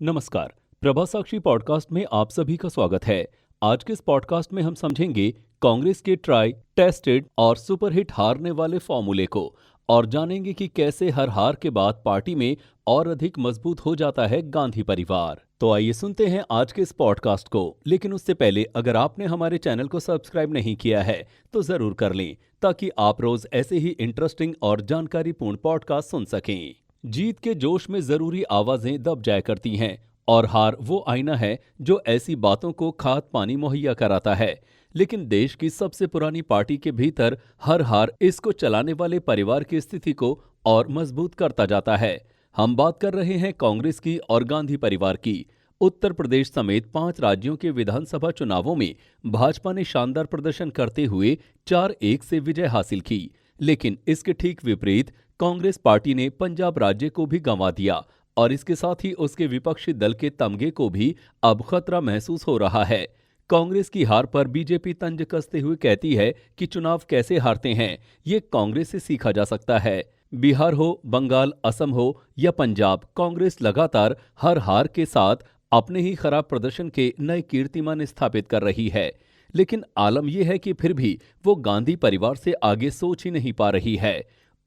नमस्कार। प्रभा साक्षी पॉडकास्ट में आप सभी का स्वागत है। आज के इस पॉडकास्ट में हम समझेंगे कांग्रेस के ट्राई टेस्टेड और सुपरहिट हारने वाले फॉर्मूले को और जानेंगे कि कैसे हर हार के बाद पार्टी में और अधिक मजबूत हो जाता है गांधी परिवार। तो आइए सुनते हैं आज के इस पॉडकास्ट को। लेकिन उससे पहले अगर आपने हमारे चैनल को सब्सक्राइब नहीं किया है तो जरूर कर लें, ताकि आप रोज ऐसे ही इंटरेस्टिंग और जानकारीपूर्ण पॉडकास्ट सुन सकें। जीत के जोश में जरूरी आवाजें दब जाया करती हैं और हार वो आईना है जो ऐसी बातों को खाद पानी मुहैया कराता है। लेकिन देश की सबसे पुरानी पार्टी के भीतर हर हार इसको चलाने वाले परिवार की स्थिति को और मजबूत करता जाता है। हम बात कर रहे हैं कांग्रेस की और गांधी परिवार की। उत्तर प्रदेश समेत 5 राज्यों के विधानसभा चुनावों में भाजपा ने शानदार प्रदर्शन करते हुए 4-1 से विजय हासिल की। लेकिन इसके ठीक विपरीत कांग्रेस पार्टी ने पंजाब राज्य को भी गंवा दिया और इसके साथ ही उसके विपक्षी दल के तमगे को भी अब खतरा महसूस हो रहा है। कांग्रेस की हार पर बीजेपी तंज कसते हुए कहती है कि चुनाव कैसे हारते हैं ये कांग्रेस से सीखा जा सकता है। बिहार हो, बंगाल, असम हो या पंजाब, कांग्रेस लगातार हर हार के साथ अपने ही खराब प्रदर्शन के नए कीर्तिमान स्थापित कर रही है। लेकिन आलम यह है कि फिर भी वो गांधी परिवार से आगे सोच ही नहीं पा रही है।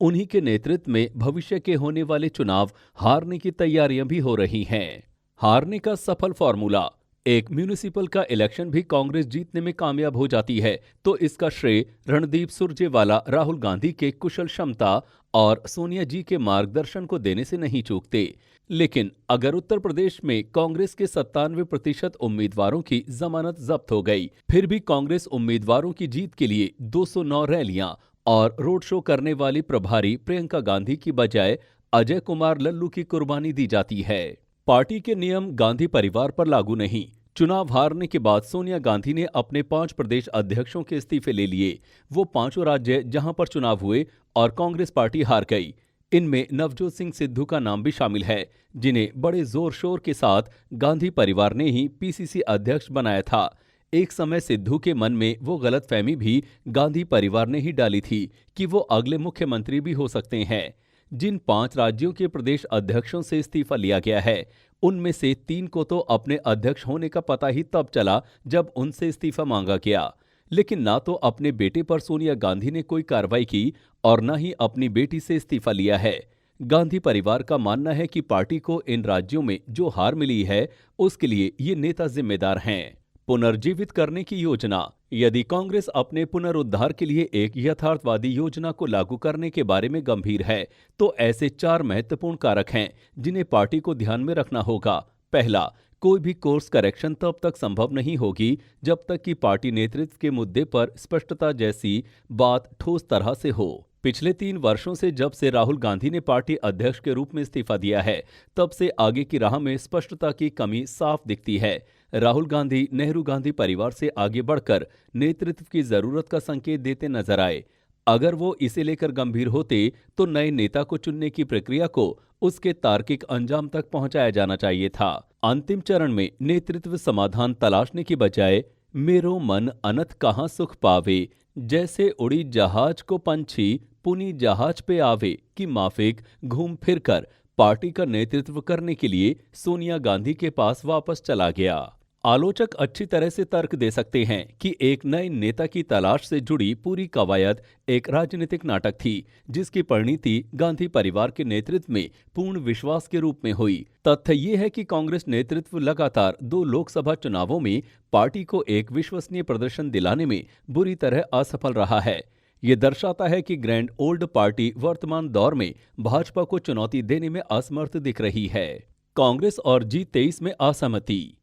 उन्हीं के नेतृत्व में भविष्य के होने वाले चुनाव हारने की तैयारियां भी हो रही हैं। हारने का सफल फॉर्मूला। एक म्यूनिसिपल का इलेक्शन भी कांग्रेस जीतने में कामयाब हो जाती है तो इसका श्रेय रणदीप सुरजेवाला राहुल गांधी के कुशल क्षमता और सोनिया जी के मार्गदर्शन को देने से नहीं चूकते। लेकिन अगर उत्तर प्रदेश में कांग्रेस के 97% उम्मीदवारों की जमानत जब्त हो गई, फिर भी कांग्रेस उम्मीदवारों की जीत के लिए 209 रैलियां और रोड शो करने वाली प्रभारी प्रियंका गांधी की बजाय अजय कुमार लल्लू की कुर्बानी दी जाती है। पार्टी के नियम गांधी परिवार पर लागू नहीं। चुनाव हारने के बाद सोनिया गांधी ने अपने 5 प्रदेश अध्यक्षों के इस्तीफे ले लिए। वो 5 राज्य जहां पर चुनाव हुए और कांग्रेस पार्टी हार गई, इनमें नवजोत सिंह सिद्धू का नाम भी शामिल है, जिन्हें बड़े जोर शोर के साथ गांधी परिवार ने ही पीसीसी अध्यक्ष बनाया था। एक समय सिद्धू के मन में वो गलतफहमी भी गांधी परिवार ने ही डाली थी कि वो अगले मुख्यमंत्री भी हो सकते हैं। जिन 5 राज्यों के प्रदेश अध्यक्षों से इस्तीफा लिया गया है, उनमें से 3 को तो अपने अध्यक्ष होने का पता ही तब चला जब उनसे इस्तीफा मांगा गया। लेकिन ना तो अपने बेटे पर सोनिया गांधी ने कोई कार्रवाई की और न ही अपनी बेटी से इस्तीफा लिया है। गांधी परिवार का मानना है कि पार्टी को इन राज्यों में जो हार मिली है उसके लिए ये नेता जिम्मेदार हैं। पुनर्जीवित करने की योजना। यदि कांग्रेस अपने पुनरुद्धार के लिए एक यथार्थवादी योजना को लागू करने के बारे में गंभीर है तो ऐसे 4 महत्वपूर्ण कारक हैं जिन्हें पार्टी को ध्यान में रखना होगा। पहला, कोई भी कोर्स करेक्शन तब तक संभव नहीं होगी जब तक कि पार्टी नेतृत्व के मुद्दे पर स्पष्टता जैसी बात ठोस तरह से हो। पिछले 3 वर्षों से जब से राहुल गांधी ने पार्टी अध्यक्ष के रूप में इस्तीफा दिया है, तब से आगे की राह में स्पष्टता की कमी साफ दिखती है। राहुल गांधी नेहरू गांधी परिवार से आगे बढ़कर नेतृत्व की जरूरत का संकेत देते नजर आए। अगर वो इसे लेकर गंभीर होते तो नए नेता को चुनने की प्रक्रिया को उसके तार्किक अंजाम तक पहुंचाया जाना चाहिए था। अंतिम चरण में नेतृत्व समाधान तलाशने की बजाय मेरो मन अनथ कहाँ सुख पावे, जैसे उड़ी जहाज को पंछी पुनी जहाज पे आवे की माफिक घूम फिर कर पार्टी का नेतृत्व करने के लिए सोनिया गांधी के पास वापस चला गया। आलोचक अच्छी तरह से तर्क दे सकते हैं कि एक नए नेता की तलाश से जुड़ी पूरी कवायद एक राजनीतिक नाटक थी, जिसकी परिणति गांधी परिवार के नेतृत्व में पूर्ण विश्वास के रूप में हुई। तथ्य ये है कि कांग्रेस नेतृत्व लगातार 2 लोकसभा चुनावों में पार्टी को एक विश्वसनीय प्रदर्शन दिलाने में बुरी तरह असफल रहा है। ये दर्शाता है कि ग्रैंड ओल्ड पार्टी वर्तमान दौर में भाजपा को चुनौती देने में असमर्थ दिख रही है। कांग्रेस और G23 में असहमति।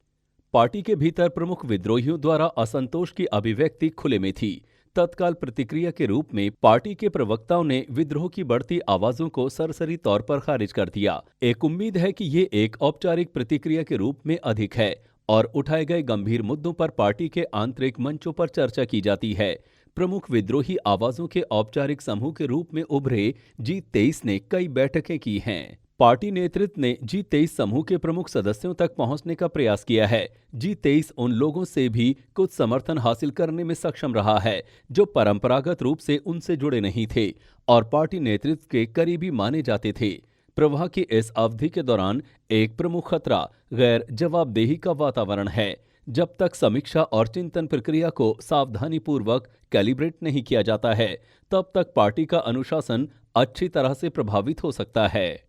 पार्टी के भीतर प्रमुख विद्रोहियों द्वारा असंतोष की अभिव्यक्ति खुले में थी। तत्काल प्रतिक्रिया के रूप में पार्टी के प्रवक्ताओं ने विद्रोह की बढ़ती आवाजों को सरसरी तौर पर खारिज कर दिया। एक उम्मीद है कि ये एक औपचारिक प्रतिक्रिया के रूप में अधिक है और उठाए गए गंभीर मुद्दों पर पार्टी के आंतरिक मंचों पर चर्चा की जाती है। प्रमुख विद्रोही आवाजों के औपचारिक समूह के रूप में उभरे G23 ने कई बैठकें की हैं। पार्टी नेतृत्व ने G23 समूह के प्रमुख सदस्यों तक पहुंचने का प्रयास किया है। G23 उन लोगों से भी कुछ समर्थन हासिल करने में सक्षम रहा है जो परंपरागत रूप से उनसे जुड़े नहीं थे और पार्टी नेतृत्व के करीबी माने जाते थे। प्रवाह की इस अवधि के दौरान एक प्रमुख खतरा गैर जवाबदेही का वातावरण है। जब तक समीक्षा और चिंतन प्रक्रिया को सावधानीपूर्वक कैलिब्रेट नहीं किया जाता है, तब तक पार्टी का अनुशासन अच्छी तरह से प्रभावित हो सकता है।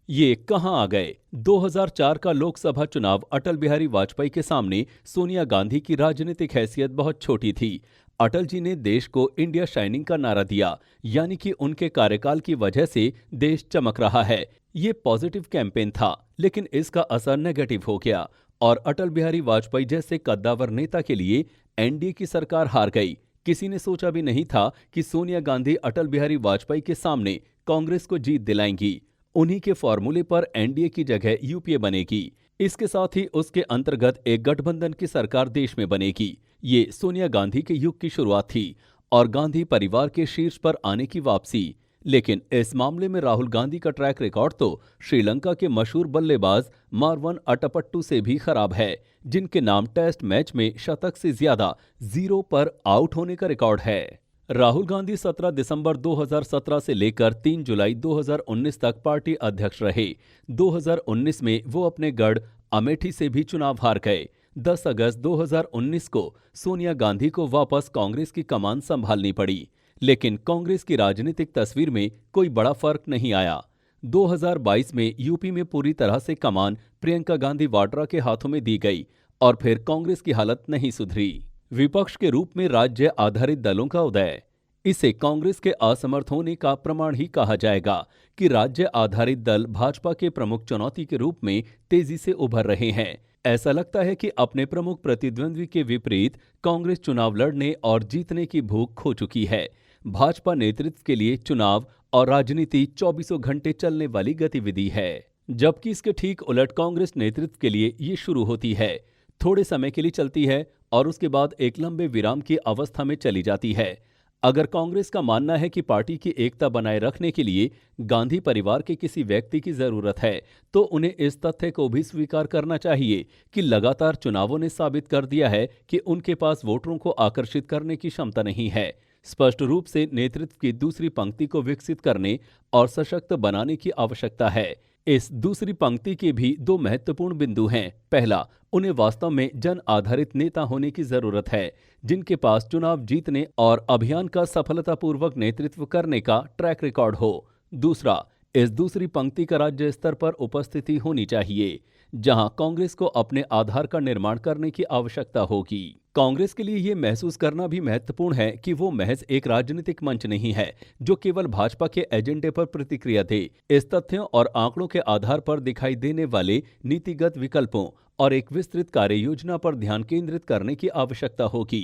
ये कहां आ गए? 2004 का लोकसभा चुनाव अटल बिहारी वाजपेयी के सामने सोनिया गांधी की राजनीतिक हैसियत बहुत छोटी थी। अटल जी ने देश को इंडिया शाइनिंग का नारा दिया, यानी कि उनके कार्यकाल की वजह से देश चमक रहा है। ये पॉजिटिव कैंपेन था, लेकिन इसका असर नेगेटिव हो गया और अटल बिहारी वाजपेयी जैसे कद्दावर नेता के लिए एनडीए की सरकार हार गई। किसी ने सोचा भी नहीं था कि सोनिया गांधी अटल बिहारी वाजपेयी के सामने कांग्रेस को जीत दिलाएंगी। उन्हीं के फॉर्मूले पर एनडीए की जगह यूपीए बनेगी। इसके साथ ही उसके अंतर्गत एक गठबंधन की सरकार देश में बनेगी। ये सोनिया गांधी के युग की शुरुआत थी और गांधी परिवार के शीर्ष पर आने की वापसी। लेकिन इस मामले में राहुल गांधी का ट्रैक रिकॉर्ड तो श्रीलंका के मशहूर बल्लेबाज मारवन अट्टापट्टू से भी खराब है, जिनके नाम टेस्ट मैच में शतक से ज्यादा 0 पर आउट होने का रिकॉर्ड है। राहुल गांधी 17 दिसंबर 2017 से लेकर 3 जुलाई 2019 तक पार्टी अध्यक्ष रहे। 2019 में वो अपने गढ़ अमेठी से भी चुनाव हार गए। 10 अगस्त 2019 को सोनिया गांधी को वापस कांग्रेस की कमान संभालनी पड़ी, लेकिन कांग्रेस की राजनीतिक तस्वीर में कोई बड़ा फर्क नहीं आया। 2022 में यूपी में पूरी तरह से कमान प्रियंका गांधी वाड्रा के हाथों में दी गई और फिर कांग्रेस की हालत नहीं सुधरी। विपक्ष के रूप में राज्य आधारित दलों का उदय, इसे कांग्रेस के असमर्थ होने का प्रमाण ही कहा जाएगा कि राज्य आधारित दल भाजपा के प्रमुख चुनौती के रूप में तेजी से उभर रहे हैं। ऐसा लगता है कि अपने प्रमुख प्रतिद्वंद्वी के विपरीत कांग्रेस चुनाव लड़ने और जीतने की भूख खो चुकी है। भाजपा नेतृत्व के लिए चुनाव और राजनीति 24 घंटे चलने वाली गतिविधि है, जबकि इसके ठीक उलट कांग्रेस नेतृत्व के लिए ये शुरू होती है, थोड़े समय के लिए चलती है और उसके बाद एक लंबे विराम की अवस्था में चली जाती है। अगर कांग्रेस का मानना है कि पार्टी की एकता बनाए रखने के लिए गांधी परिवार के किसी व्यक्ति की जरूरत है, तो उन्हें इस तथ्य को भी स्वीकार करना चाहिए कि लगातार चुनावों ने साबित कर दिया है कि उनके पास वोटरों को आकर्षित करने की क्षमता नहीं है। स्पष्ट रूप से नेतृत्व की दूसरी पंक्ति को विकसित करने और सशक्त बनाने की आवश्यकता है। इस दूसरी पंक्ति के भी 2 महत्वपूर्ण बिंदु हैं। पहला, उन्हें वास्तव में जन आधारित नेता होने की जरूरत है, जिनके पास चुनाव जीतने और अभियान का सफलतापूर्वक नेतृत्व करने का ट्रैक रिकॉर्ड हो। दूसरा, इस दूसरी पंक्ति का राज्य स्तर पर उपस्थिति होनी चाहिए, जहां कांग्रेस को अपने आधार का निर्माण करने की आवश्यकता होगी। कांग्रेस के लिए यह महसूस करना भी महत्वपूर्ण है कि वो महज एक राजनीतिक मंच नहीं है जो केवल भाजपा के एजेंडे पर प्रतिक्रिया दे। इस तथ्यों और आंकड़ों के आधार पर दिखाई देने वाले नीतिगत विकल्पों और एक विस्तृत कार्य योजना पर ध्यान केंद्रित करने की आवश्यकता होगी।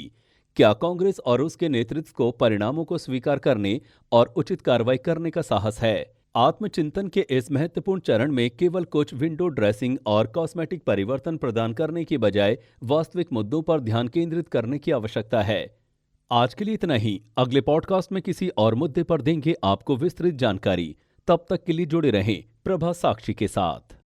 क्या कांग्रेस और उसके नेतृत्व को परिणामों को स्वीकार करने और उचित कार्रवाई करने का साहस है? आत्मचिंतन के इस महत्वपूर्ण चरण में केवल कुछ विंडो ड्रेसिंग और कॉस्मेटिक परिवर्तन प्रदान करने की बजाय वास्तविक मुद्दों पर ध्यान केंद्रित करने की आवश्यकता है। आज के लिए इतना ही। अगले पॉडकास्ट में किसी और मुद्दे पर देंगे आपको विस्तृत जानकारी। तब तक के लिए जुड़े रहें प्रभा साक्षी के साथ।